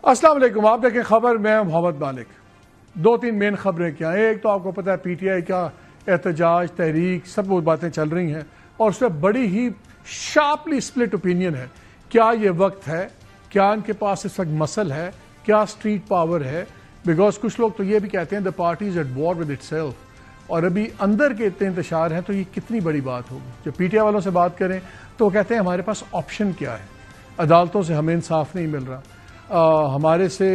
अस्सलाम वालेकुम। आप देखें खबर में मोहम्मद मालिक। दो तीन मेन खबरें क्या हैं। एक तो आपको पता है पीटीआई का एहतजाज तहरीक सब वो बातें चल रही हैं और उसमें बड़ी ही शार्पली स्प्लिट ओपिनियन है। क्या ये वक्त है, क्या इनके पास इस वक्त मसल है, क्या स्ट्रीट पावर है। बिकॉज कुछ लोग तो ये भी कहते हैं the party is at war with itself और अभी अंदर के इतने इंतशार हैं तो ये कितनी बड़ी बात होगी। जब पीटीआई वालों से बात करें तो वो कहते हैं हमारे पास ऑप्शन क्या है, अदालतों से हमें इंसाफ नहीं मिल रहा, हमारे से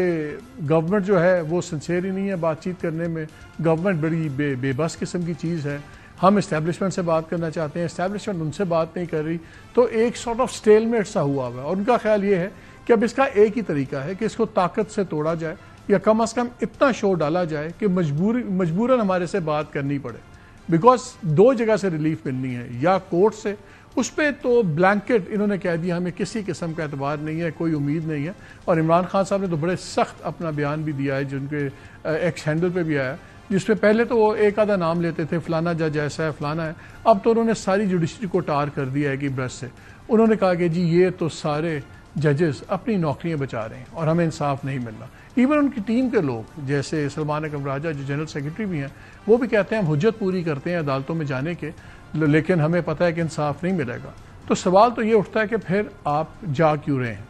गवर्नमेंट जो है वो सिंसियर ही नहीं है बातचीत करने में, गवर्नमेंट बड़ी बेबस किस्म की चीज़ है, हम इस्टेब्लिशमेंट से बात करना चाहते हैं, इस्टेब्लिशमेंट उनसे बात नहीं कर रही। तो एक सॉर्ट ऑफ स्टेलमेट सा हुआ है और उनका ख्याल ये है कि अब इसका एक ही तरीका है कि इसको ताकत से तोड़ा जाए या कम अज़ कम इतना शोर डाला जाए कि मजबूरन हमारे से बात करनी पड़े। बिकॉज दो जगह से रिलीफ मिलनी है, या कोर्ट से, उस पर तो ब्लैंकेट इन्होंने कह दिया हमें किसी किस्म का एतबार नहीं है, कोई उम्मीद नहीं है। और इमरान खान साहब ने तो बड़े सख्त अपना बयान भी दिया है जिनके एक्स हैंडल पे भी आया, जिसमें पहले तो वो एक आधा नाम लेते थे फलाना जज ऐसा है फलाना है, अब तो उन्होंने सारी जुडिशरी को टार कर दिया है कि ब्रश से। उन्होंने कहा कि जी ये तो सारे जजेस अपनी नौकरियां बचा रहे हैं और हमें इंसाफ नहीं मिल रहा। इवन उनकी टीम के लोग जैसे सलमान अकरम राजा जो जनरल सेक्रेटरी भी हैं वो भी कहते हैं हम हुज्जत पूरी करते हैं अदालतों में जाने के, लेकिन हमें पता है कि इंसाफ नहीं मिलेगा। तो सवाल तो ये उठता है कि फिर आप जा क्यों रहे हैं।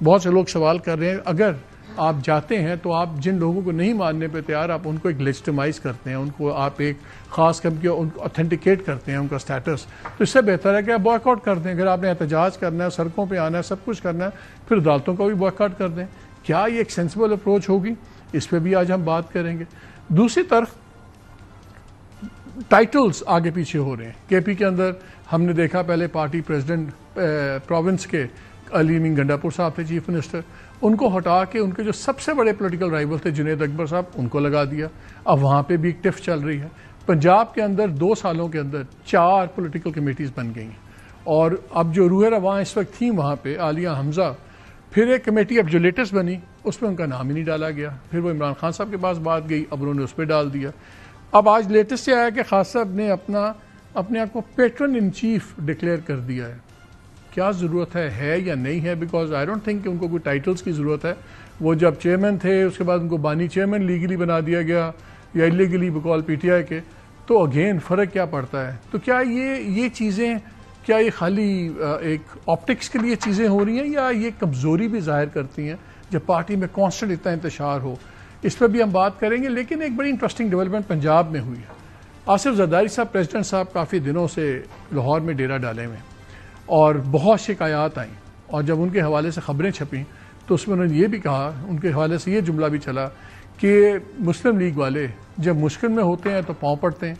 बहुत से लोग सवाल कर रहे हैं अगर आप जाते हैं तो आप जिन लोगों को नहीं मानने पे तैयार आप उनको एक लेजिटिमाइज करते हैं, उनको आप एक खास करके उनको ऑथेंटिकेट करते हैं उनका स्टेटस, तो इससे बेहतर है कि आप बॉयकॉट कर दें। अगर आपने एहतजाज करना है, सड़कों पे आना है, सब कुछ करना है, फिर अदालतों को भी बॉयकॉट कर दें। क्या ये एक सेंसिबल अप्रोच होगी, इस पर भी आज हम बात करेंगे। दूसरी तरफ टाइटल्स आगे पीछे हो रहे हैं। केपी के अंदर हमने देखा पहले पार्टी प्रेसिडेंट प्रोविंस के अली अमीन गंडापुर साहब थे चीफ मिनिस्टर, उनको हटा के उनके जो सबसे बड़े पॉलिटिकल राइवल थे जुनैद अकबर साहब उनको लगा दिया। अब वहाँ पे भी एक टिफ चल रही है। पंजाब के अंदर 2 सालों के अंदर 4 पॉलिटिकल कमेटीज़ बन गई हैं और अब जो रूह रवां इस वक्त थी वहाँ पे आलिया हमजा, फिर एक कमेटी अब जो लेटेस्ट बनी उसमें उनका नाम ही नहीं डाला गया, फिर वो इमरान खान साहब के पास बात गई, अब उन्होंने उस पर डाल दिया। अब आज लेटेस्ट ये आया कि खास साहब ने अपने आप को पैट्रन इन चीफ डिक्लेयर कर दिया है। क्या ज़रूरत है या नहीं है, बिकॉज आई डोंट थिंक कि उनको कोई टाइटल्स की ज़रूरत है। वो जब चेयरमैन थे उसके बाद उनको बानी चेयरमैन लीगली बना दिया गया या इलीगली बकौल पीटीआई के, तो अगेन फ़र्क क्या पड़ता है। तो क्या ये चीज़ें क्या ये खाली एक ऑप्टिक्स के लिए चीज़ें हो रही हैं या ये कमज़ोरी भी ज़ाहिर करती हैं जब पार्टी में कॉन्स्टेंट इतना इंतशार हो। इस पर भी हम बात करेंगे। लेकिन एक बड़ी इंटरेस्टिंग डेवलपमेंट पंजाब में हुई है। आसिफ जरदारी साहब प्रेसिडेंट साहब काफ़ी दिनों से लाहौर में डेरा डाले हुए और बहुत शिकायत आई और जब उनके हवाले से ख़बरें छपी तो उसमें उन्होंने ये भी कहा, उनके हवाले से ये जुमला भी चला कि मुस्लिम लीग वाले जब मुश्किल में होते हैं तो पाँव पड़ते हैं,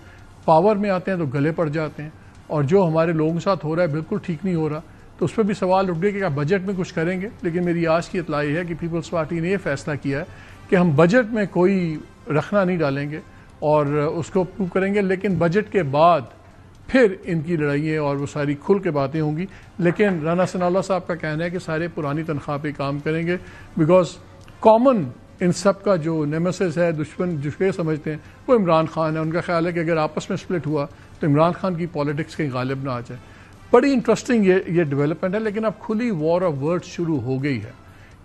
पावर में आते हैं तो गले पड़ जाते हैं, और जो हमारे लोगों के साथ हो रहा है बिल्कुल ठीक नहीं हो रहा। तो उस पर भी सवाल उठ गए कि क्या बजट में कुछ करेंगे। लेकिन मेरी आज की इतला है कि पीपल्स पार्टी ने यह फैसला किया है कि हम बजट में कोई रखना नहीं डालेंगे और उसको अप्रूव करेंगे, लेकिन बजट के बाद फिर इनकी लड़ाइयाँ और वो सारी खुल के बातें होंगी। लेकिन राना सनाउल्लाह साहब का कहना है कि सारे पुरानी तनख्वाह पे काम करेंगे, बिकॉज कॉमन इन सब का जो नेमेसिस है, दुश्मन जिसके समझते हैं, वो इमरान खान है। उनका ख्याल है कि अगर आपस में स्प्लिट हुआ तो इमरान खान की पॉलिटिक्स कहीं गालिब ना आ जाए। बड़ी इंटरेस्टिंग ये डेवलपमेंट है। लेकिन अब खुली वॉर ऑफ वर्ड्स शुरू हो गई है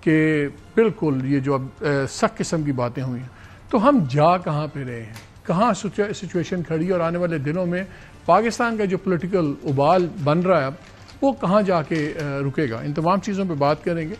कि बिल्कुल ये जो अब सख्त किस्म की बातें हुई हैं। तो हम जा कहाँ पे रहे हैं, कहाँ सिचुएशन खड़ी है और आने वाले दिनों में पाकिस्तान का जो पॉलिटिकल उबाल बन रहा है अब वो कहाँ जाके रुकेगा। इन तमाम चीज़ों पे बात करेंगे।